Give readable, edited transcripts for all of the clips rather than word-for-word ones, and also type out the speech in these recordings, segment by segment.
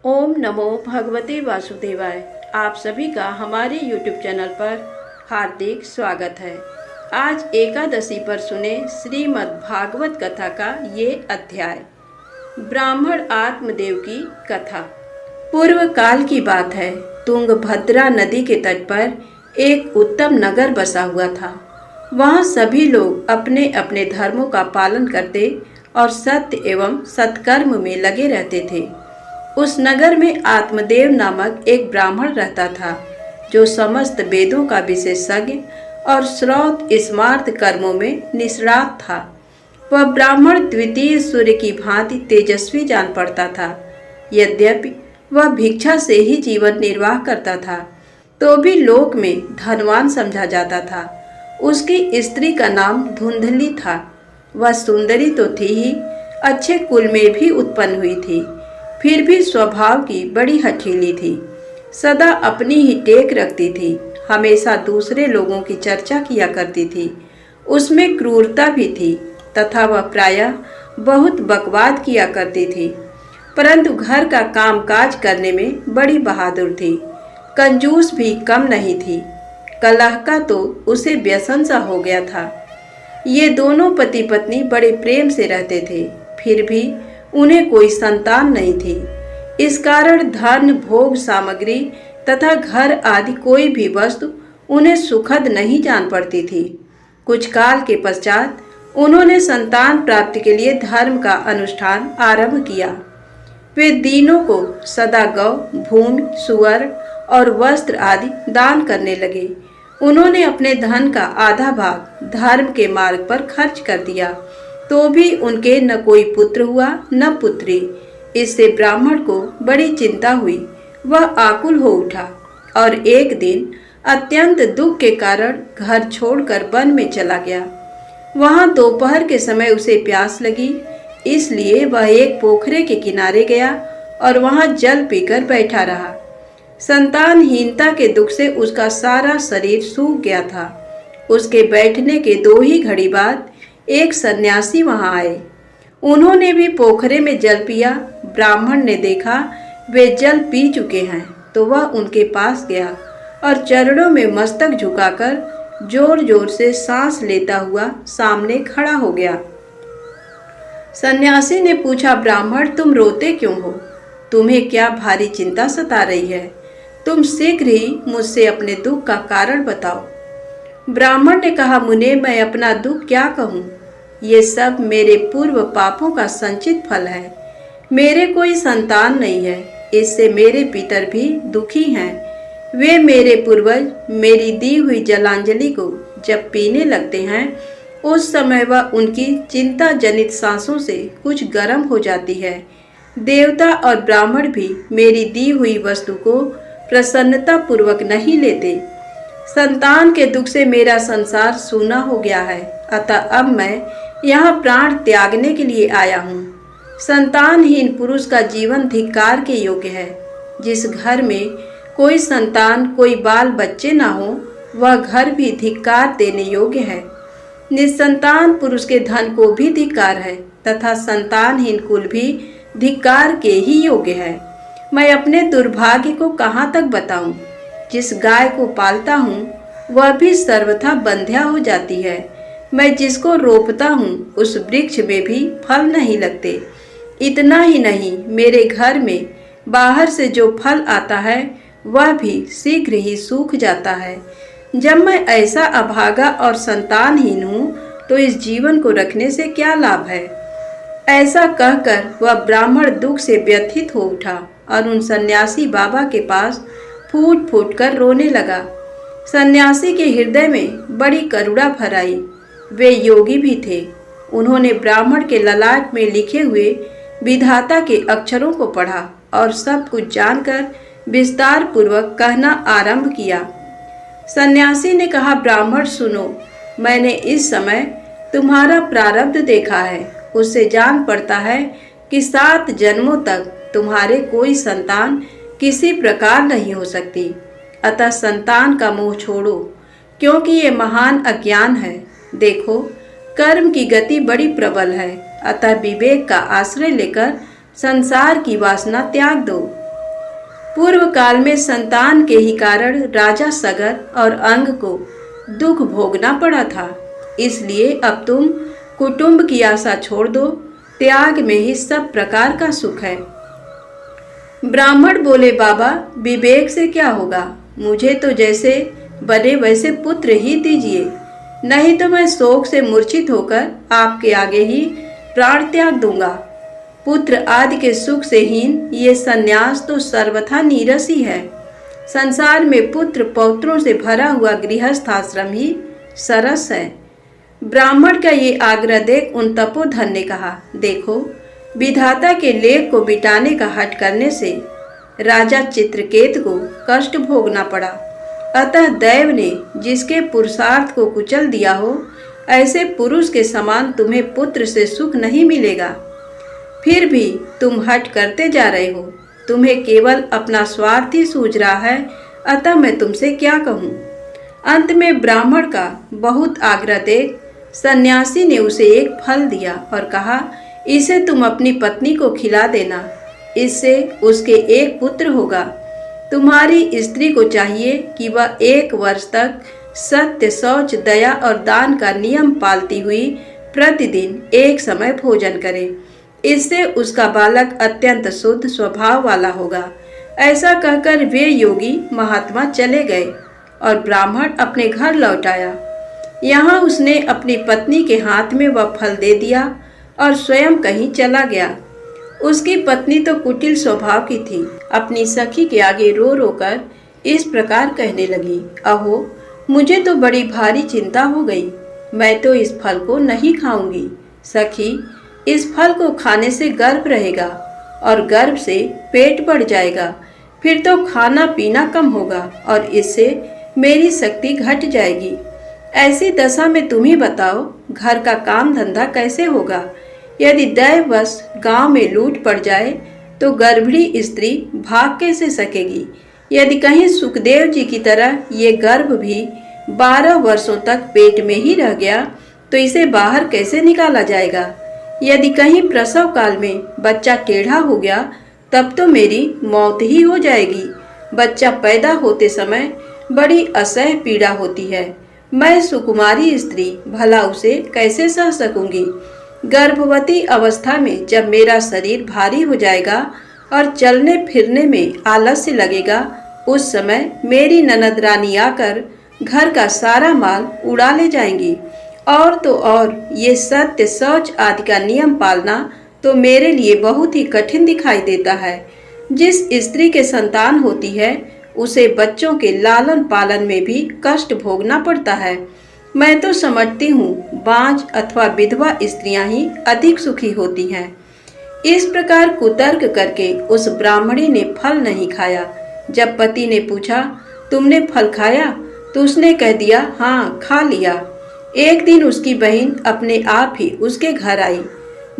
ओम नमो भगवते वासुदेवाय। आप सभी का हमारे YouTube चैनल पर हार्दिक स्वागत है। आज एकादशी पर सुने श्रीमद् भागवत कथा का ये अध्याय, ब्राह्मण आत्मदेव की कथा। पूर्व काल की बात है। तुंगभद्रा नदी के तट पर एक उत्तम नगर बसा हुआ था। वहाँ सभी लोग अपने अपने धर्मों का पालन करते और सत्य एवं सत्कर्म में लगे रहते थे। उस नगर में आत्मदेव नामक एक ब्राह्मण रहता था, जो समस्त वेदों का विशेषज्ञ और श्रौत स्मार्त कर्मों में निष्णात था। वह ब्राह्मण द्वितीय सूर्य की भांति तेजस्वी जान पड़ता था। यद्यपि वह भिक्षा से ही जीवन निर्वाह करता था, तो भी लोक में धनवान समझा जाता था। उसकी स्त्री का नाम धुंधली था। वह सुंदरी तो थी ही, अच्छे कुल में भी उत्पन्न हुई थी, फिर भी स्वभाव की बड़ी हठीली थी। सदा अपनी ही टेक रखती थी, हमेशा दूसरे लोगों की चर्चा किया करती थी। उसमें क्रूरता भी थी तथा वह प्रायः बहुत बकवाद किया करती थी, परंतु घर का कामकाज करने में बड़ी बहादुर थी। कंजूस भी कम नहीं थी। कलह का तो उसे व्यसन सा हो गया था। ये दोनों पति पत्नी बड़े प्रेम से रहते थे, फिर भी उन्हें कोई संतान नहीं थी। इस कारण धन, भोग सामग्री तथा घर आदि कोई भी वस्तु उन्हें सुखद नहीं जान पड़ती थी। कुछ काल के पश्चात उन्होंने संतान प्राप्ति के लिए धर्म का अनुष्ठान आरंभ किया। वे दीनों को सदा गौ, भूमि, सुअर और वस्त्र आदि दान करने लगे। उन्होंने अपने धन का आधा भाग धर्म के मार्ग पर खर्च कर दिया, तो भी उनके न कोई पुत्र हुआ न पुत्री। इससे ब्राह्मण को बड़ी चिंता हुई। वह आकुल हो उठा और एक दिन अत्यंत दुख के कारण घर छोड़कर वन में चला गया। वहां दोपहर के समय उसे प्यास लगी, इसलिए वह एक पोखरे के किनारे गया और वहां जल पीकर बैठा रहा। संतानहीनता के दुख से उसका सारा शरीर सूख गया था। उसके बैठने के 2 ही घड़ी बाद एक सन्यासी वहां आए। उन्होंने भी पोखरे में जल पिया। ब्राह्मण ने देखा वे जल पी चुके हैं, तो वह उनके पास गया और चरणों में मस्तक झुकाकर जोर जोर से सांस लेता हुआ सामने खड़ा हो गया। सन्यासी ने पूछा, ब्राह्मण तुम रोते क्यों हो? तुम्हें क्या भारी चिंता सता रही है? तुम शीघ्र ही मुझसे अपने दुख का कारण बताओ। ब्राह्मण ने कहा, मुने मैं अपना दुख क्या कहूँ? ये सब मेरे पूर्व पापों का संचित फल है। मेरे कोई संतान नहीं है, इससे मेरे पितर भी दुखी हैं। वे मेरे पूर्वज मेरी दी हुई जलांजलि को जब पीने लगते हैं, उस समय वह उनकी चिंता जनित सांसों से कुछ गर्म हो जाती है। देवता और ब्राह्मण भी मेरी दी हुई वस्तु को प्रसन्नता पूर्वक नहीं लेते। संतान के दुख से मेरा संसार सूना हो गया है, अतः अब मैं यहाँ प्राण त्यागने के लिए आया हूँ। संतानहीन पुरुष का जीवन धिक्कार के योग्य है। जिस घर में कोई संतान, कोई बाल बच्चे ना हो, वह घर भी धिक्कार देने योग्य है। निसंतान पुरुष के धन को भी धिक्कार है तथा संतानहीन कुल भी धिक्कार के ही योग्य है। मैं अपने दुर्भाग्य को कहाँ तक बताऊं? जिस गाय को पालता हूँ वह भी सर्वथा बंध्या हो जाती है। मैं जिसको रोपता हूँ उस वृक्ष में भी फल नहीं लगते। इतना ही नहीं, मेरे घर में बाहर से जो फल आता है वह भी शीघ्र ही सूख जाता है। जब मैं ऐसा अभागा और संतानहीन हूँ, तो इस जीवन को रखने से क्या लाभ है? ऐसा कहकर वह ब्राह्मण दुख से व्यथित हो उठा और उन सन्यासी बाबा के पास फूट फूट कर रोने लगा। सन्यासी के हृदय में बड़ी करुणा भर आई। वे योगी भी थे। उन्होंने ब्राह्मण के ललाट में लिखे हुए विधाता के अक्षरों को पढ़ा और सब कुछ जानकर विस्तार पूर्वक कहना आरंभ किया। सन्यासी ने कहा, ब्राह्मण सुनो, मैंने इस समय तुम्हारा प्रारब्ध देखा है। उससे जान पड़ता है कि 7 जन्मों तक तुम्हारे कोई संतान किसी प्रकार नहीं हो सकती। अतः संतान का मोह छोड़ो, क्योंकि ये महान अज्ञान है। देखो, कर्म की गति बड़ी प्रबल है, अतः विवेक का आश्रय लेकर संसार की वासना त्याग दो। पूर्व काल में संतान के ही कारण राजा सगर और अंग को दुख भोगना पड़ा था। इसलिए अब तुम कुटुंब की आशा छोड़ दो, त्याग में ही सब प्रकार का सुख है। ब्राह्मण बोले, बाबा विवेक से क्या होगा, मुझे तो जैसे बने वैसे पुत्र ही दीजिए, नहीं तो मैं शोक से मूर्छित होकर आपके आगे ही प्राण त्याग दूंगा। पुत्र आदि के सुख से हीन ये सन्यास तो सर्वथा नीरस ही है। संसार में पुत्र पौत्रों से भरा हुआ गृहस्थ आश्रम ही सरस है। ब्राह्मण का ये आग्रह देख उन तपोधन ने कहा, देखो विधाता के लेख को मिटाने का हठ करने से राजा चित्रकेत को कष्ट भोगना पड़ा। अतः दैव ने जिसके पुरुषार्थ को कुचल दिया हो, ऐसे पुरुष के समान तुम्हें पुत्र से सुख नहीं मिलेगा। फिर भी तुम हठ करते जा रहे हो, तुम्हें केवल अपना स्वार्थ ही सूझ रहा है, अतः मैं तुमसे क्या कहूँ। अंत में ब्राह्मण का बहुत आग्रह देख सन्यासी ने उसे एक फल दिया और कहा, इसे तुम अपनी पत्नी को खिला देना, इससे उसके एक पुत्र होगा। तुम्हारी स्त्री को चाहिए कि वह 1 वर्ष तक सत्य, शौच, दया और दान का नियम पालती हुई प्रतिदिन एक समय भोजन करे। इससे उसका बालक अत्यंत शुद्ध स्वभाव वाला होगा। ऐसा कहकर वे योगी महात्मा चले गए और ब्राह्मण अपने घर लौट आया। यहाँ उसने अपनी पत्नी के हाथ में वह फल दे दिया और स्वयं कहीं चला गया। उसकी पत्नी तो कुटिल स्वभाव की थी। अपनी सखी के आगे रो रो कर इस प्रकार कहने लगी, अहो मुझे तो बड़ी भारी चिंता हो गई, मैं तो इस फल को नहीं खाऊंगी। सखी, इस फल को खाने से गर्भ रहेगा और गर्भ से पेट बढ़ जाएगा, फिर तो खाना पीना कम होगा और इससे मेरी शक्ति घट जाएगी। ऐसी दशा में तुम ही बताओ, घर का काम धंधा कैसे होगा। यदि दैववश गांव में लूट पड़ जाए तो गर्भिणी स्त्री भाग कैसे सकेगी। यदि कहीं सुखदेव जी की तरह ये गर्भ भी 12 वर्षों तक पेट में ही रह गया तो इसे बाहर कैसे निकाला जाएगा। यदि कहीं प्रसव काल में बच्चा टेढ़ा हो गया तब तो मेरी मौत ही हो जाएगी। बच्चा पैदा होते समय बड़ी असह्य पीड़ा होती है। मैं सुकुमारी स्त्री भला उसे कैसे सह सकूंगी। गर्भवती अवस्था में जब मेरा शरीर भारी हो जाएगा और चलने फिरने में आलस्य लगेगा, उस समय मेरी ननद रानी आकर घर का सारा माल उड़ा ले जाएंगी। और तो और ये सत्य, शौच आदि का नियम पालना तो मेरे लिए बहुत ही कठिन दिखाई देता है। जिस स्त्री के संतान होती है उसे बच्चों के लालन पालन में भी कष्ट भोगना पड़ता है। मैं तो समझती हूँ बांझ अथवा विधवा स्त्रियां ही अधिक सुखी होती हैं। इस प्रकार कुतर्क करके उस ब्राह्मणी ने फल नहीं खाया। जब पति ने पूछा, तुमने फल खाया, तो उसने कह दिया, हाँ खा लिया। एक दिन उसकी बहन अपने आप ही उसके घर आई।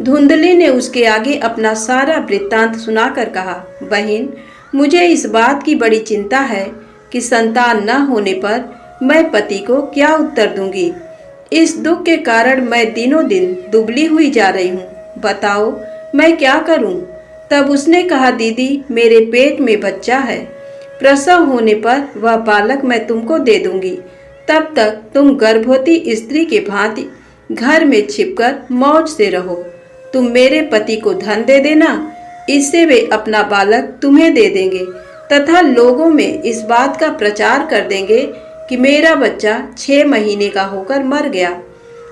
धुंधली ने उसके आगे अपना सारा वृत्तांत सुनाकर कहा, बहन मुझे इस बात की बड़ी चिंता है कि संतान न होने पर मैं पति को क्या उत्तर दूंगी। इस दुख के कारण मैं दिनों दिन दुबली हुई जा रही हूँ, बताओ मैं क्या करूँ। तब उसने कहा, दीदी मेरे पेट में बच्चा है, प्रसव होने पर वह बालक मैं तुमको दे दूंगी। तब तक तुम गर्भवती स्त्री के भांति घर में छिपकर मौज से रहो। तुम मेरे पति को धन दे देना, इससे वे अपना बालक तुम्हें दे देंगे तथा लोगों में इस बात का प्रचार कर देंगे कि मेरा बच्चा 6 महीने का होकर मर गया।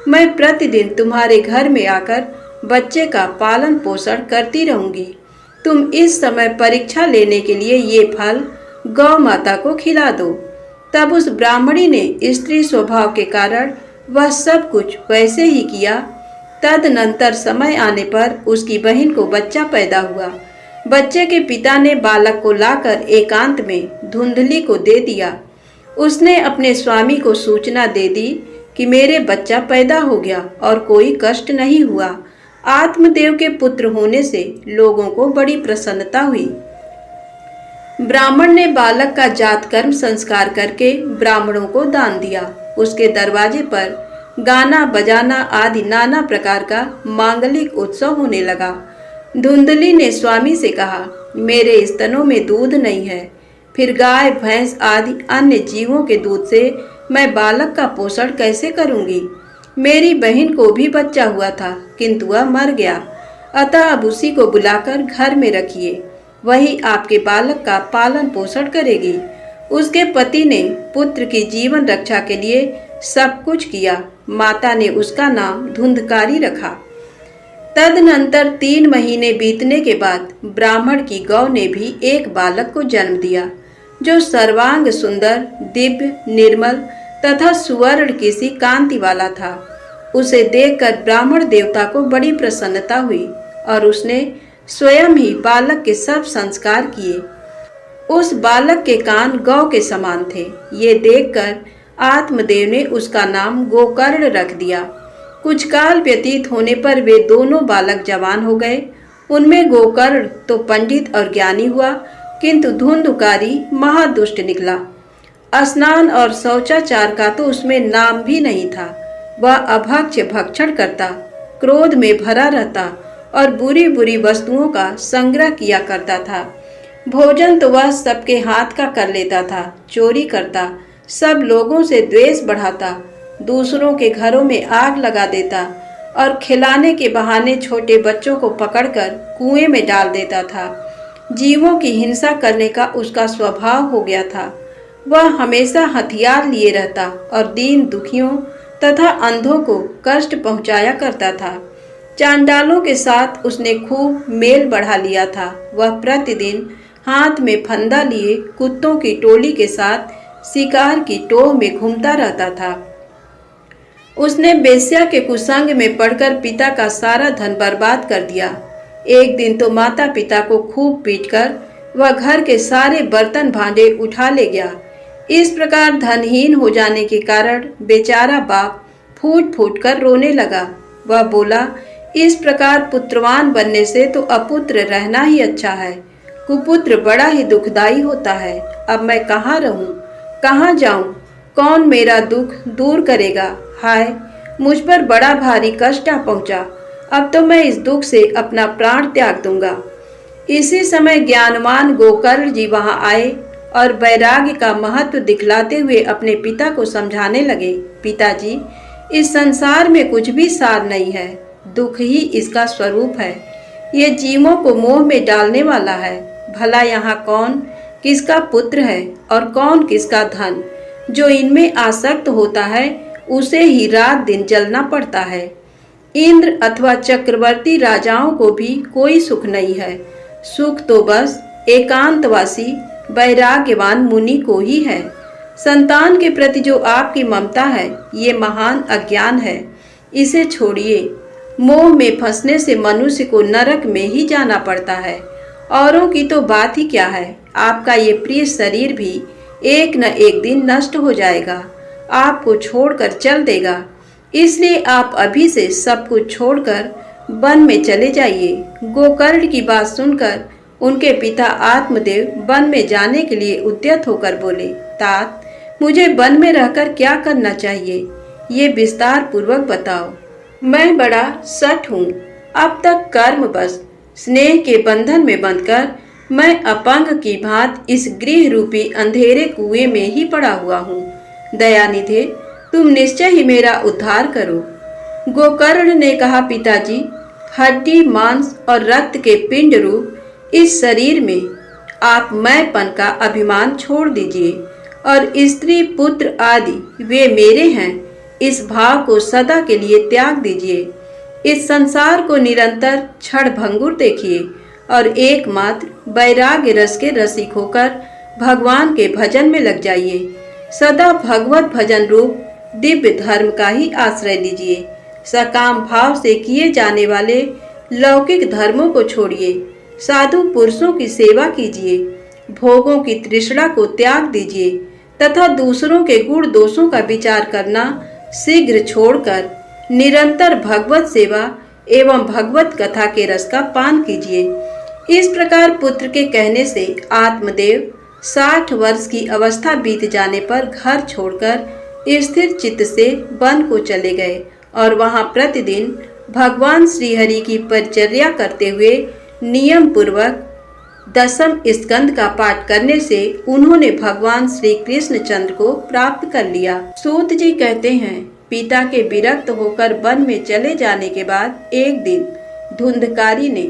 मैं प्रतिदिन तुम्हारे घर में आकर बच्चे का पालन पोषण करती रहूंगी। तुम इस समय परीक्षा लेने के लिए ये फल गौ माता को खिला दो। तब उस ब्राह्मणी ने स्त्री स्वभाव के कारण वह सब कुछ वैसे ही किया। तदनंतर समय आने पर उसकी बहन को बच्चा पैदा हुआ। बच्चे के पिता ने बालक को लाकर एकांत में धुंधली को दे दिया। उसने अपने स्वामी को सूचना दे दी कि मेरे बच्चा पैदा हो गया और कोई कष्ट नहीं हुआ। आत्मदेव के पुत्र होने से लोगों को बड़ी प्रसन्नता हुई। ब्राह्मण ने बालक का जात कर्म संस्कार करके ब्राह्मणों को दान दिया। उसके दरवाजे पर गाना बजाना आदि नाना प्रकार का मांगलिक उत्सव होने लगा। धुंधली ने स्वामी से कहा, मेरे स्तनों में दूध नहीं है, फिर गाय भैंस आदि अन्य जीवों के दूध से मैं बालक का पोषण कैसे करूंगी। मेरी बहन को भी बच्चा हुआ था, किंतु वह मर गया, अतः अब उसी को बुलाकर घर में रखिए, वही आपके बालक का पालन पोषण करेगी। उसके पति ने पुत्र की जीवन रक्षा के लिए सब कुछ किया। माता ने उसका नाम धुंधकारी रखा। तदनंतर 3 महीने बीतने के बाद ब्राह्मण की गौ ने भी एक बालक को जन्म दिया, जो सर्वांग सुंदर, दिव्य, निर्मल तथा सुवर्ण की सी कांति वाला था। उसे देखकर ब्राह्मण देवता को बड़ी प्रसन्नता हुई और उसने स्वयं ही बालक के सब संस्कार किए। उस बालक के कान गौ के समान थे। ये देखकर आत्मदेव ने उसका नाम गोकर्ण रख दिया। कुछ काल व्यतीत होने पर वे दोनों बालक जवान हो गए। उनमें गोकर्ण तो पंडित और ज्ञानी हुआ, किंतु धुंधकारी महादुष्ट निकला। स्नान और शौचाचार का तो उसमें नाम भी नहीं था। वह अभक्ष्य भक्षण करता, क्रोध में भरा रहता और बुरी बुरी वस्तुओं का संग्रह किया करता था। भोजन तो वह सबके हाथ का कर लेता था, चोरी करता, सब लोगों से द्वेष बढ़ाता, दूसरों के घरों में आग लगा देता और खिलाने के बहाने छोटे बच्चों को पकड़कर कुएं में डाल देता था। जीवों की हिंसा करने का उसका स्वभाव हो गया था। वह हमेशा हथियार लिए रहता और दीन दुखियों तथा अंधों को कष्ट पहुंचाया करता था। चांडालों के साथ उसने खूब मेल बढ़ा लिया था। वह प्रतिदिन हाथ में फंदा लिए कुत्तों की टोली के साथ शिकार की टोह में घूमता रहता था। उसने बेश्या के कुसंग में पड़कर पिता का सारा धन बर्बाद कर दिया। एक दिन तो माता पिता को खूब पीटकर वह घर के सारे बर्तन भांडे उठा ले गया। इस प्रकार धनहीन हो जाने के कारण बेचारा बाप फूट फूट कर रोने लगा। वह बोला, इस प्रकार पुत्रवान बनने से तो अपुत्र रहना ही अच्छा है। कुपुत्र बड़ा ही दुखदाई होता है। अब मैं कहाँ रहूं, कहाँ जाऊं, कौन मेरा दुख दूर करेगा। हाय, मुझ पर बड़ा भारी कष्ट आ पहुंचा। अब तो मैं इस दुख से अपना प्राण त्याग दूंगा। इसी समय ज्ञानवान गोकर्ण जी वहां आए और वैराग्य का महत्व दिखलाते हुए अपने पिता को समझाने लगे। पिताजी, इस संसार में कुछ भी सार नहीं है, दुख ही इसका स्वरूप है। ये जीवों को मोह में डालने वाला है। भला यहाँ कौन किसका पुत्र है और कौन किसका धन। जो इनमें आसक्त होता है उसे ही रात दिन जलना पड़ता है। इंद्र अथवा चक्रवर्ती राजाओं को भी कोई सुख नहीं है। सुख तो बस एकांतवासी वैराग्यवान मुनि को ही है। संतान के प्रति जो आपकी ममता है, ये महान अज्ञान है। इसे छोड़िए। मोह में फंसने से मनुष्य को नरक में ही जाना पड़ता है। औरों की तो बात ही क्या है। आपका ये प्रिय शरीर भी एक न एक दिन नष्ट हो जाएगा, आपको छोड़कर चल देगा। इसलिए आप अभी से सब कुछ छोड़कर वन में चले जाइए। गोकर्ण की बात सुनकर उनके पिता आत्मदेव वन में जाने के लिए उद्यत होकर बोले, तात, मुझे वन में रहकर क्या करना चाहिए, ये विस्तार पूर्वक बताओ। मैं बड़ा सठ हूँ। अब तक कर्म बस स्नेह के बंधन में बंधकर मैं अपंग की भांति इस गृह रूपी अंधेरे कुएं में ही पड़ा हुआ हूँ। दयानिधे, तुम निश्चय ही मेरा उद्धार करो। गोकर्ण ने कहा, पिताजी, हड्डी मांस और रक्त के पिंड रूप इस शरीर में आप मैंपन का अभिमान छोड़ दीजिए और स्त्री पुत्र आदि वे मेरे हैं, इस भाव को सदा के लिए त्याग दीजिए। इस संसार को निरंतर क्षण भंगुर देखिए और एकमात्र वैराग्य रस के रसिक होकर भगवान के भजन में लग जाइए। सदा भगवत भजन रूप दिव्य धर्म का ही आश्रय लीजिए। सकाम भाव से किए जाने वाले लौकिक धर्मों को छोड़िए। साधु पुरुषों की सेवा कीजिए। भोगों की तृष्णा को त्याग दीजिए तथा दूसरों के गुण दोषों का विचार करना शीघ्र छोड़कर निरंतर भगवत सेवा एवं भगवत कथा के रस का पान कीजिए। इस प्रकार पुत्र के कहने से आत्मदेव 60 वर्ष की अवस्था बीत जाने पर घर छोड़कर स्थिर चित्त से वन को चले गए और वहां प्रतिदिन भगवान श्रीहरि की परिचर्या करते हुए नियम पूर्वक 10वें स्कंद का पाठ करने से उन्होंने भगवान श्री कृष्ण चंद्र को प्राप्त कर लिया। सूत जी कहते हैं, पिता के विरक्त होकर वन में चले जाने के बाद एक दिन धुंधकारी ने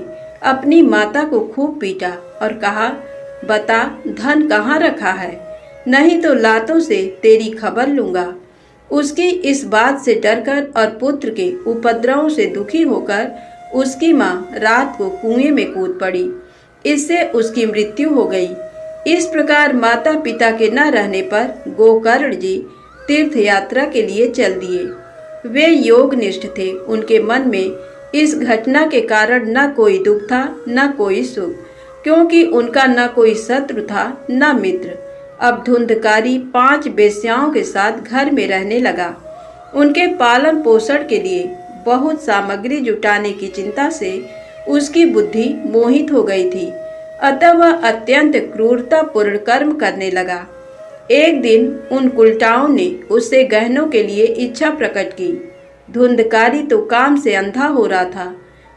अपनी माता को खूब पीटा और कहा, बता धन कहाँ रखा है, नहीं तो लातों से तेरी खबर लूंगा। उसकी इस बात से डरकर और पुत्र के उपद्रवों से दुखी होकर उसकी माँ रात को कुएं में कूद पड़ी। इससे उसकी मृत्यु हो गई। इस प्रकार माता पिता के न रहने पर गोकर्ण जी तीर्थ यात्रा के लिए चल दिए। वे योगनिष्ठ थे। उनके मन में इस घटना के कारण न कोई दुख था न कोई सुख, क्योंकि उनका न कोई शत्रु था न मित्र। अब धुंधकारी 5 वेश्याओं के साथ घर में रहने लगा। उनके पालन पोषण के लिए बहुत सामग्री जुटाने की चिंता से उसकी बुद्धि मोहित हो गई थी, अतः वह अत्यंत क्रूरतापूर्ण कर्म करने लगा। एक दिन उन कुलटाओं ने उससे गहनों के लिए इच्छा प्रकट की। धुंधकारी तो काम से अंधा हो रहा था,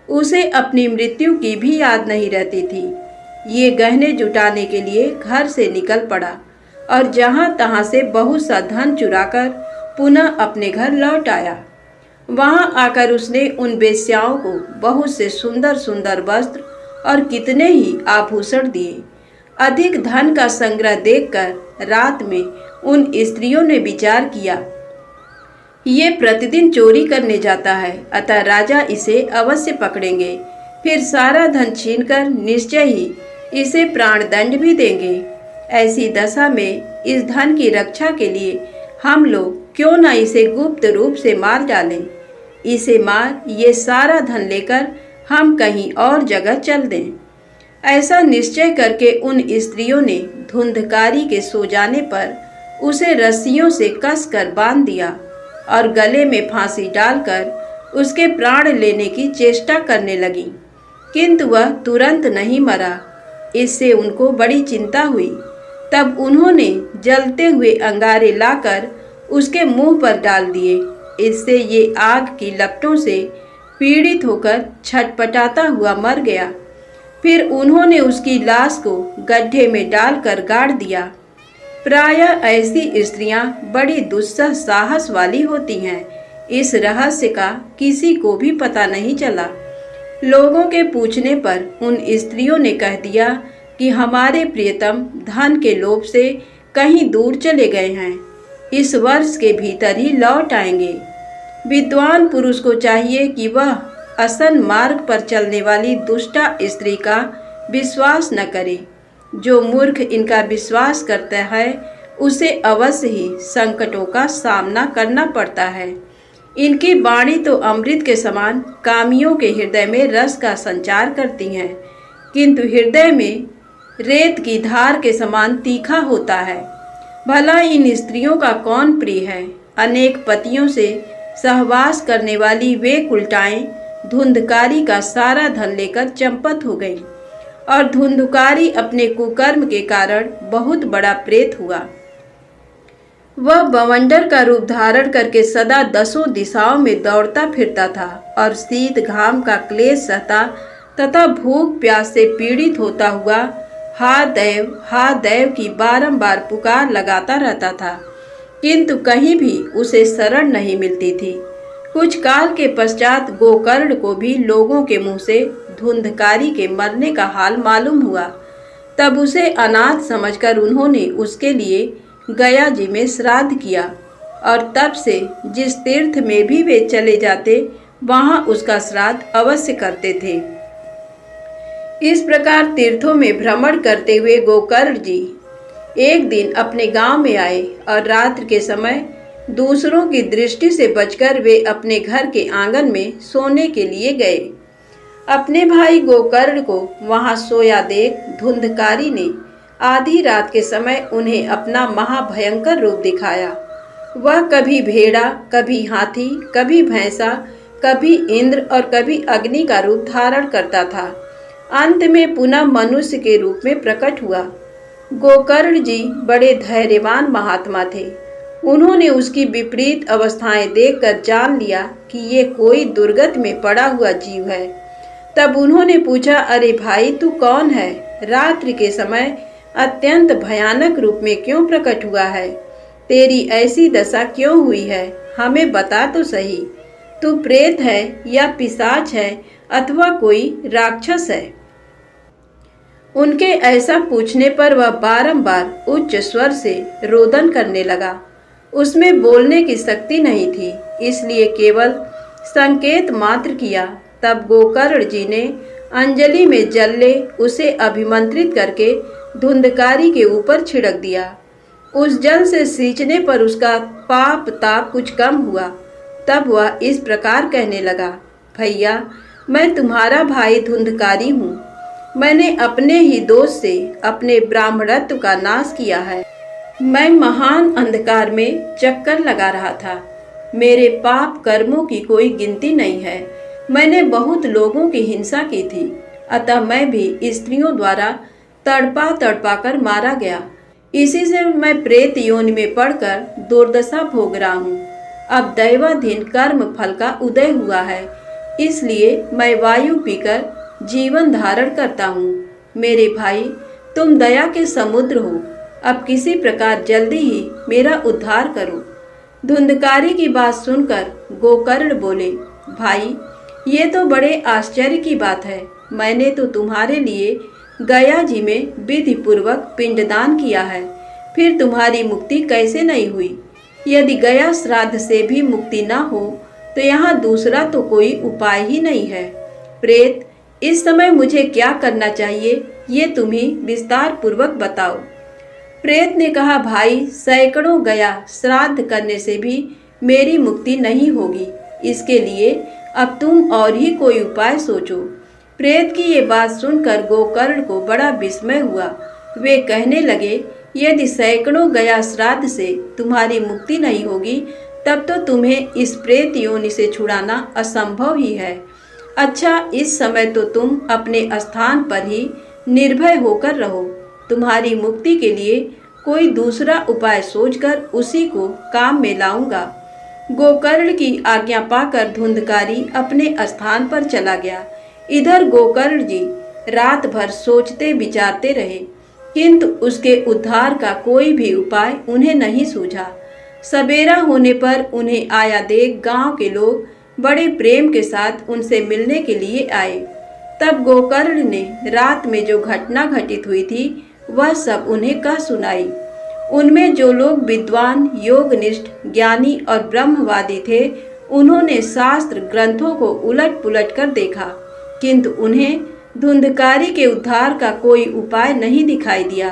उसे अपनी मृत्यु की भी याद नहीं रहती थी। ये गहने जुटाने के लिए घर से निकल पड़ा और जहाँ तहाँ से बहुत सा धन चुराकर पुनः अपने घर लौट आया। वहाँ आकर उसने उन वेश्याओं को बहुत से सुंदर सुंदर वस्त्र और कितने ही आभूषण दिए। अधिक धन का संग्रह देखकर रात में उन स्त्रियों ने विचार किया, ये प्रतिदिन चोरी करने जाता है, अतः राजा इसे अवश्य पकड़ेंगे, फिर सारा धन छीनकर निश्चय ही इसे प्राणदंड भी देंगे। ऐसी दशा में इस धन की रक्षा के लिए हम लोग क्यों न इसे गुप्त रूप से मार डालें। इसे मार ये सारा धन लेकर हम कहीं और जगह चल दें। ऐसा निश्चय करके उन स्त्रियों ने धुंधकारी के सो जाने पर उसे रस्सियों से कसकर बांध दिया और गले में फांसी डालकर उसके प्राण लेने की चेष्टा करने लगी, किंतु वह तुरंत नहीं मरा। इससे उनको बड़ी चिंता हुई। तब उन्होंने जलते हुए अंगारे लाकर उसके मुंह पर डाल दिए। इससे ये आग की लपटों से पीड़ित होकर छटपटाता हुआ मर गया। फिर उन्होंने उसकी लाश को गड्ढे में डालकर गाड़ दिया। प्रायः ऐसी स्त्रियां बड़ी दुस्सह साहस वाली होती हैं। इस रहस्य का किसी को भी पता नहीं चला। लोगों के पूछने पर उन स्त्रियों ने कह दिया कि हमारे प्रियतम धन के लोभ से कहीं दूर चले गए हैं, इस वर्ष के भीतर ही लौट आएंगे। विद्वान पुरुष को चाहिए कि वह असन मार्ग पर चलने वाली दुष्टा स्त्री का विश्वास न करे। जो मूर्ख इनका विश्वास करता है उसे अवश्य ही संकटों का सामना करना पड़ता है। इनकी वाणी तो अमृत के समान कामियों के हृदय में रस का संचार करती हैं, किंतु हृदय में रेत की धार के समान तीखा होता है। भला इन स्त्रियों का कौन प्रिय है। अनेक पतियों से सहवास करने वाली वे कुलटाएं धुंधकारी का सारा धन लेकर चंपत हो गई और धुंधकारी अपने कुकर्म के कारण बहुत बड़ा प्रेत हुआ। वह बवंडर का रूप धारण करके सदा 10 दिशाओं में दौड़ता फिरता था और शीत घाम का क्लेश सहता तथा भूख प्यास से पीड़ित होता हुआ हा देव की बारंबार पुकार लगाता रहता था, किंतु कहीं भी उसे शरण नहीं मिलती थी। कुछ काल के पश्चात गोकर्ण को भी लोगों के मुंह से धुंधकारी के मरने का हाल मालूम हुआ। तब उसे अनाथ समझकर उन्होंने उसके लिए गया जी में श्राद्ध किया और तब से जिस तीर्थ में भी वे चले जाते वहां उसका श्राद्ध अवश्य करते थे। इस प्रकार तीर्थों में भ्रमण करते हुए गोकर्ण जी एक दिन अपने गांव में आए और रात्रि के समय दूसरों की दृष्टि से बचकर वे अपने घर के आंगन में सोने के लिए गए। अपने भाई गोकर्ण को वहां सोया देख धुंधकारी ने आधी रात के समय उन्हें अपना महाभयंकर रूप दिखाया। वह कभी भेड़ा, कभी हाथी, कभी भैंसा, कभी इंद्र और कभी अग्नि का रूप धारण करता था। अंत में पुनः मनुष्य के रूप में प्रकट हुआ। गोकर्ण जी बड़े धैर्यवान महात्मा थे। उन्होंने उसकी विपरीत अवस्थाएं देखकर जान लिया कि ये कोई दुर्गत में पड़ा हुआ जीव है, तब उन्होंने पूछा, अरे भाई तू कौन है? रात्रि के समय अत्यंत भयानक रूप में क्यों प्रकट हुआ है? तेरी ऐसी दशा क्यों हुई है? हमें बता तो सही। तू प्रेत है या पिशाच है अथवा कोई राक्षस है? उनके ऐसा पूछने पर वह बारंबार उच्च स्वर से रोदन करने लगा। उसमें बोलने की शक्ति नहीं थी, इसलिए केवल संकेत मात्र किया। तब गोकर्ण जी ने अंजलि में जल ले उसे अभिमंत्रित करके धुंधकारी के ऊपर छिड़क दिया। उस जल से सींचने पर उसका पाप ताप कुछ कम हुआ। तब वह इस प्रकार कहने लगा, भैया मैं तुम्हारा भाई धुंधकारी हूँ। मैंने अपने ही दोष से अपने ब्राह्मणत्व का नाश किया है। मैं महान अंधकार में चक्कर लगा रहा था। मेरे पाप कर्मों की कोई गिनती नहीं है। मैंने बहुत लोगों की हिंसा की थी, अतः मैं भी स्त्रियों द्वारा तड़पा तड़पा कर मारा गया। इसी से मैं प्रेत योनि में पड़कर दुर्दशा भोग रहा हूँ। अब दैवाधीन कर्म फल का उदय हुआ है, इसलिए मैं वायु पीकर जीवन धारण करता हूँ। मेरे भाई तुम दया के समुद्र हो, अब किसी प्रकार जल्दी ही मेरा उद्धार करो। धुंधकारी की बात सुनकर गोकर्ण बोले, भाई ये तो बड़े आश्चर्य की बात है। मैंने तो तुम्हारे लिए गया जी में विधि पूर्वक पिंडदान किया है, फिर तुम्हारी मुक्ति कैसे नहीं हुई? यदि गया श्राद्ध से भी मुक्ति न हो तो यहाँ दूसरा तो कोई उपाय ही नहीं है। प्रेत, इस समय मुझे क्या करना चाहिए ये तुम ही विस्तार पूर्वक बताओ। प्रेत ने कहा, भाई सैकड़ों गया श्राद्ध करने से भी मेरी मुक्ति नहीं होगी। इसके लिए अब तुम और ही कोई उपाय सोचो। प्रेत की ये बात सुनकर गोकर्ण को बड़ा विस्मय हुआ। वे कहने लगे, यदि सैकड़ों गया श्राद्ध से तुम्हारी मुक्ति नहीं होगी तब तो तुम्हें इस प्रेत योनि से छुड़ाना असंभव ही है। अच्छा, इस समय तो तुम अपने स्थान पर ही निर्भय होकर रहो। तुम्हारी मुक्ति के लिए कोई दूसरा उपाय सोचकर उसी को काम में लाऊंगा। गोकर्ण की आज्ञा पाकर धुंधकारी अपने स्थान पर चला गया। इधर गोकर्ण जी रात भर सोचते विचारते रहे, किंतु उसके उद्धार का कोई भी उपाय उन्हें नहीं सूझा। सवेरा होने पर उन्हें आया देख गांव के लोग बड़े प्रेम के साथ उनसे मिलने के लिए आए। तब गोकर्ण ने रात में जो घटना घटित हुई थी वह सब उन्हें कह सुनाई। उनमें जो लोग विद्वान, योगनिष्ठ, ज्ञानी और ब्रह्मवादी थे, उन्होंने शास्त्र ग्रंथों को उलट पुलट कर देखा, किंतु उन्हें धुंधकारी के उद्धार का कोई उपाय नहीं दिखाई दिया।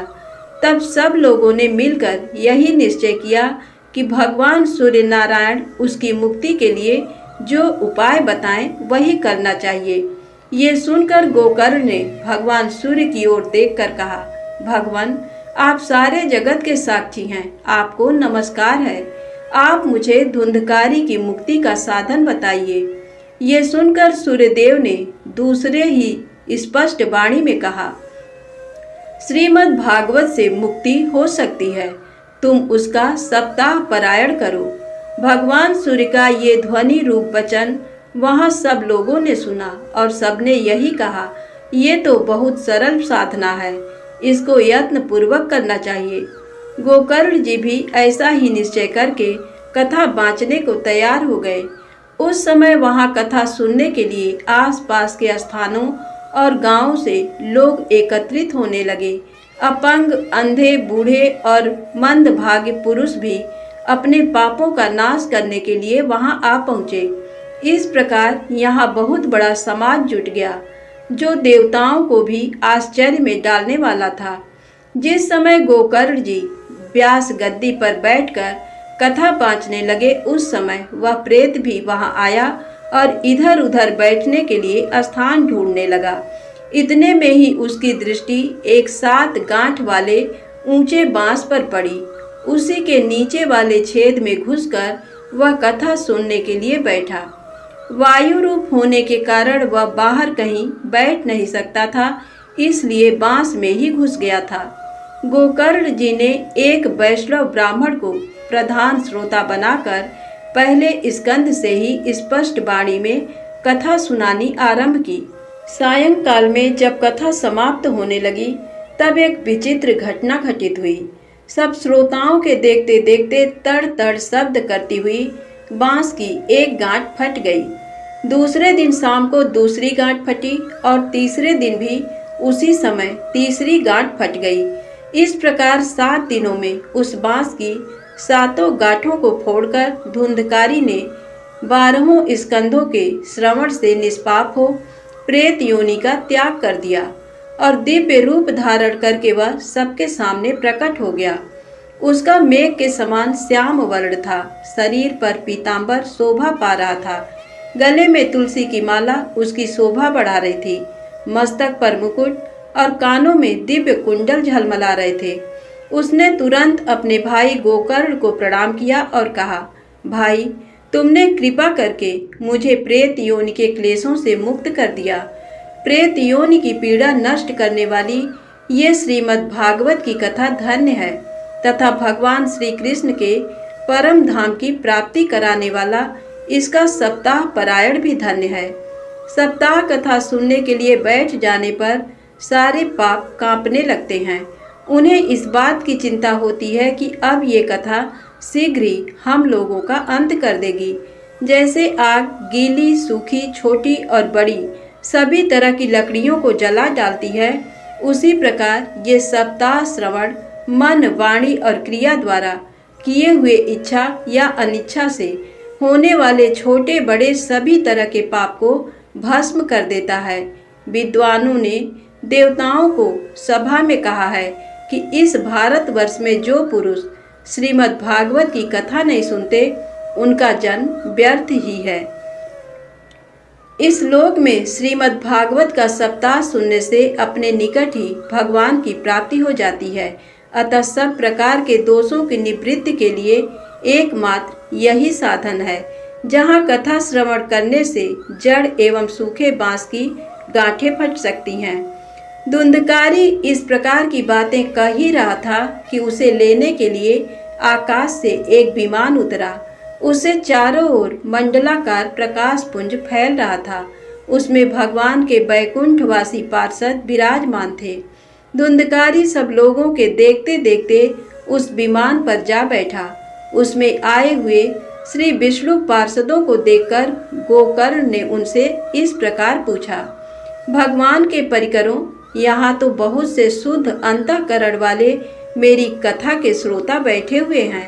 तब सब लोगों ने मिलकर यही निश्चय किया कि भगवान सूर्य नारायण उसकी मुक्ति के लिए जो उपाय बताएं वही करना चाहिए। ये सुनकर गोकर्ण ने भगवान सूर्य की ओर देखकर कहा, भगवान आप सारे जगत के साक्षी हैं, आपको नमस्कार है। आप मुझे धुंधकारी की मुक्ति का साधन बताइए। ये सुनकर सूर्यदेव ने दूसरे ही स्पष्ट वाणी में कहा, श्रीमद् भागवत से मुक्ति हो सकती है, तुम उसका सप्ताह पारायण करो। भगवान सूर्य का ये ध्वनि रूप वचन वहाँ सब लोगों ने सुना और सबने यही कहा, ये तो बहुत सरल साधना है, इसको यत्न पूर्वक करना चाहिए। गोकर्ण जी भी ऐसा ही निश्चय करके कथा बाँचने को तैयार हो गए। उस समय वहाँ कथा सुनने के लिए आसपास के स्थानों और गांवों से लोग एकत्रित होने लगे। अपंग, अंधे, बूढ़े और मंदभागी पुरुष भी अपने पापों का नाश करने के लिए वहां आ पहुँचे। इस प्रकार यहाँ बहुत बड़ा समाज जुट गया, जो देवताओं को भी आश्चर्य में डालने वाला था। जिस समय गोकर्ण जी व्यास गद्दी पर बैठकर कथा बाँचने लगे, उस समय वह प्रेत भी वहां आया और इधर उधर बैठने के लिए स्थान ढूंढने लगा। इतने में ही उसकी दृष्टि एक 7 गांठ वाले ऊंचे बांस पर पड़ी। उसी के नीचे वाले छेद में घुसकर वह कथा सुनने के लिए बैठा। वायु रूप होने के कारण वह बाहर कहीं बैठ नहीं सकता था, इसलिए बांस में ही घुस गया था। गोकर्ण जी ने एक वैष्णव ब्राह्मण को प्रधान श्रोता बनाकर पहले स्कंद से ही स्पष्ट वाणी में कथा सुनानी आरंभ की। सायंकाल में जब कथा समाप्त होने लगी तब एक विचित्र घटना घटित हुई। सब श्रोताओं के देखते देखते तड़ तड़ शब्द करती हुई बांस की एक गांठ फट गई। दूसरे दिन शाम को दूसरी गांठ फटी और तीसरे दिन भी उसी समय तीसरी गांठ फट गई। इस प्रकार 7 दिनों में उस बांस की 7 गांठों को फोड़कर धुंधकारी ने 12 स्कंधों के श्रवण से निष्पाप हो प्रेत योनि का त्याग कर दिया और दिव्य रूप धारण करके वह सबके सामने प्रकट हो गया। उसका मेघ के समान श्याम वर्ण था, शरीर पर पीतांबर शोभा पा रहा था, गले में तुलसी की माला उसकी शोभा बढ़ा रही थी, मस्तक पर मुकुट और कानों में दिव्य कुंडल झलमला रहे थे। उसने तुरंत अपने भाई गोकर्ण को प्रणाम किया और कहा, भाई, तुमने कृपा करके मुझे प्रेत योनि के क्लेशों से मुक्त कर दिया। प्रेत योनि की पीड़ा नष्ट करने वाली ये श्रीमद् भागवत की कथा धन्य है तथा भगवान श्री कृष्ण के परम धाम की प्राप्ति कराने वाला इसका सप्ताह पारायण भी धन्य है। सप्ताह कथा सुनने के लिए बैठ जाने पर सारे पाप कांपने लगते हैं। उन्हें इस बात की चिंता होती है कि अब ये कथा शीघ्र ही हम लोगों का अंत कर देगी। जैसे आग गीली, सूखी, छोटी और बड़ी सभी तरह की लकड़ियों को जला डालती है, उसी प्रकार ये सप्ताह श्रवण मन, वाणी और क्रिया द्वारा किए हुए इच्छा या अनिच्छा से होने वाले छोटे बड़े सभी तरह के पाप को भस्म कर देता है। विद्वानों ने देवताओं को सभा में कहा है कि इस भारतवर्ष में जो पुरुष श्रीमद् भागवत की कथा नहीं सुनते उनका जन्म व्यर्थ ही है। इस लोक में श्रीमद् भागवत का सप्ताह सुनने से अपने निकट ही भगवान की प्राप्ति हो जाती है। अतः सब प्रकार के दोषों की निवृत्ति के लिए एकमात्र यही साधन है। जहाँ कथा श्रवण करने से जड़ एवं सूखे बांस की गांठें फट सकती हैं। धुंधकारी इस प्रकार की बातें कह ही रहा था कि उसे लेने के लिए आकाश से एक विमान उतरा। उसे चारों ओर मंडलाकार प्रकाश पुंज फैल रहा था। उसमें भगवान के बैकुंठवासी पार्षद विराजमान थे। धुंधकारी सब लोगों के देखते देखते उस विमान पर जा बैठा। उसमें आए हुए श्री विष्णु पार्षदों को देखकर गोकर्ण ने उनसे इस प्रकार पूछा, भगवान के परिकरों, यहाँ तो बहुत से शुद्ध अंतःकरण वाले मेरी कथा के श्रोता बैठे हुए हैं।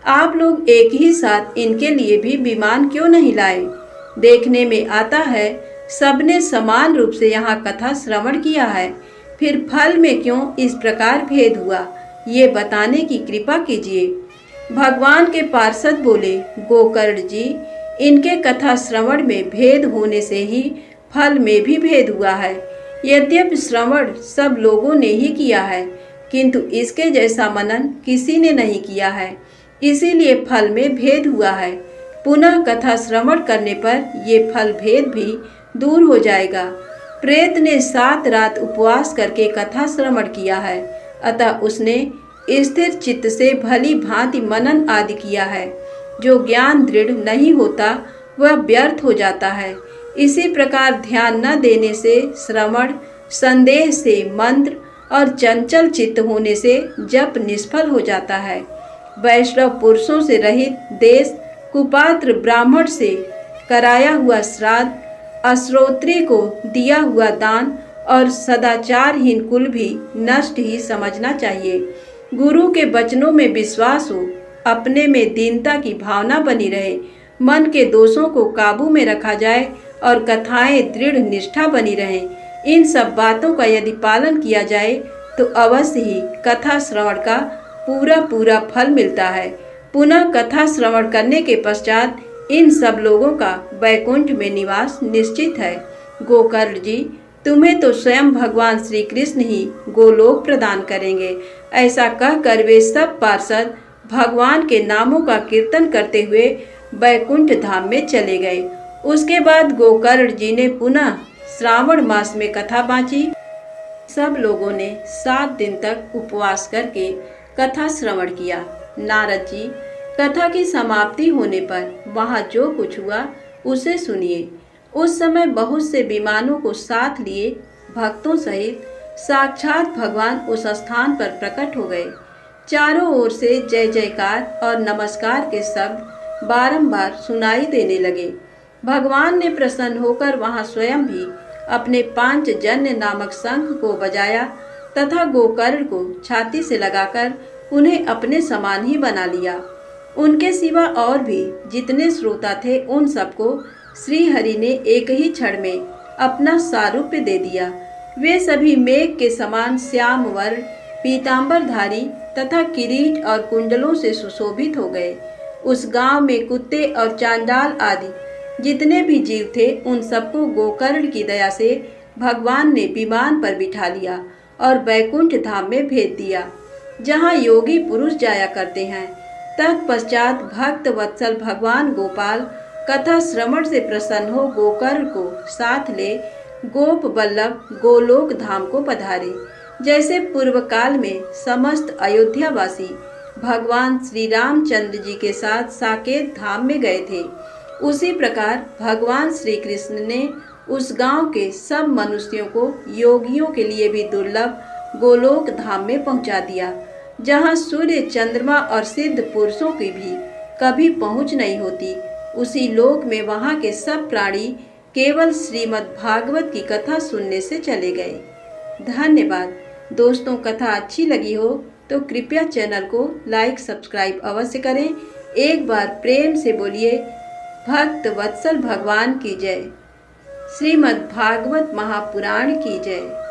आप लोग एक ही साथ इनके लिए भी विमान क्यों नहीं लाए? देखने में आता है सबने समान रूप से यहाँ कथा श्रवण किया है, फिर फल में क्यों इस प्रकार भेद हुआ, ये बताने की कृपा कीजिए। भगवान के पार्षद बोले, गोकर्ण जी, इनके कथा श्रवण में भेद होने से ही फल में भी भेद हुआ है। यद्यपि श्रवण सब लोगों ने ही किया है, किंतु इसके जैसा मनन किसी ने नहीं किया है, इसीलिए फल में भेद हुआ है। पुनः कथा श्रवण करने पर ये फल भेद भी दूर हो जाएगा। प्रेत ने 7 रात उपवास करके कथा श्रवण किया है, अतः उसने स्थिर चित्त से भली भांति मनन आदि किया है। जो ज्ञान दृढ़ नहीं होता वह व्यर्थ हो जाता है। इसी प्रकार ध्यान न देने से श्रवण, संदेह से मंत्र और चंचल चित्त होने से जप निष्फल हो जाता है। वैष्णव पुरुषों से रहित देश, कुपात्र ब्राह्मण से कराया हुआ श्राद्ध, अश्रोत्री को दिया हुआ दान और सदाचारहीन कुल भी नष्ट ही समझना चाहिए। गुरु के वचनों में विश्वास हो, अपने में दीनता की भावना बनी रहे, मन के दोषों को काबू में रखा जाए और कथाएं दृढ़ निष्ठा बनी रहे। इन सब बातों का यदि पालन किया जाए तो अवश्य ही कथा श्रवण का पूरा फल मिलता है। पुनः कथा श्रवण करने के पश्चात इन सब लोगों का वैकुंठ में निवास निश्चित है। गोकर्ण जी, तुम्हें तो स्वयं भगवान श्री कृष्ण ही गोलोक प्रदान करेंगे। ऐसा कहकर वे सब पार्षद भगवान के नामों का कीर्तन करते हुए वैकुंठ धाम में चले गए। उसके बाद गोकर्ण जी ने पुनः श्रावण मास में कथा बाँची। सब लोगों ने 7 दिन तक उपवास करके कथा श्रवण किया। नारद जी, कथा की समाप्ति होने पर वहाँ जो कुछ हुआ उसे सुनिए। उस समय बहुत से विमानों को साथ लिए भक्तों सहित साक्षात भगवान उस स्थान पर प्रकट हो गए। चारों ओर से जय जयकार और नमस्कार के शब्द बारंबार सुनाई देने लगे। भगवान ने प्रसन्न होकर वहां स्वयं भी अपने पांचजन्य नामक शंख को बजाया तथा गोकर्ण को छाती से लगाकर उन्हें अपने समान ही बना लिया। उनके सिवा और भी जितने श्रोता थे उन सबको श्री हरि ने एक ही क्षण में अपना सारूप्य दे दिया। वे सभी मेघ के समान श्याम वर्ण पीतांबरधारी तथा किरीट और कुंडलों से सुशोभित हो गए। उस गांव में कुत्ते और चांडाल आदि जितने भी जीव थे उन सबको गोकर्ण की दया से भगवान ने विमान पर बिठा लिया और बैकुंठ धाम में भेज दिया, जहां योगी पुरुष जाया करते हैं। तत्पश्चात भक्त वत्सल भगवान गोपाल कथा श्रवण से प्रसन्न हो गोकर्ण को साथ ले गोप वल्लभ गोलोक धाम को पधारे। जैसे पूर्व काल में समस्त अयोध्यावासी भगवान श्री रामचंद्र जी के साथ साकेत धाम में गए थे, उसी प्रकार भगवान श्री कृष्ण ने उस गांव के सब मनुष्यों को योगियों के लिए भी दुर्लभ गोलोक धाम में पहुंचा दिया, जहां सूर्य चंद्रमा और सिद्ध पुरुषों की भी कभी पहुंच नहीं होती। उसी लोक में वहां के सब प्राणी केवल श्रीमद् भागवत की कथा सुनने से चले गए। धन्यवाद दोस्तों। कथा अच्छी लगी हो तो कृपया चैनल को लाइक सब्सक्राइब अवश्य करें। एक बार प्रेम से बोलिए भक्त वत्सल भगवान की जय। श्रीमद् भागवत महापुराण की जय।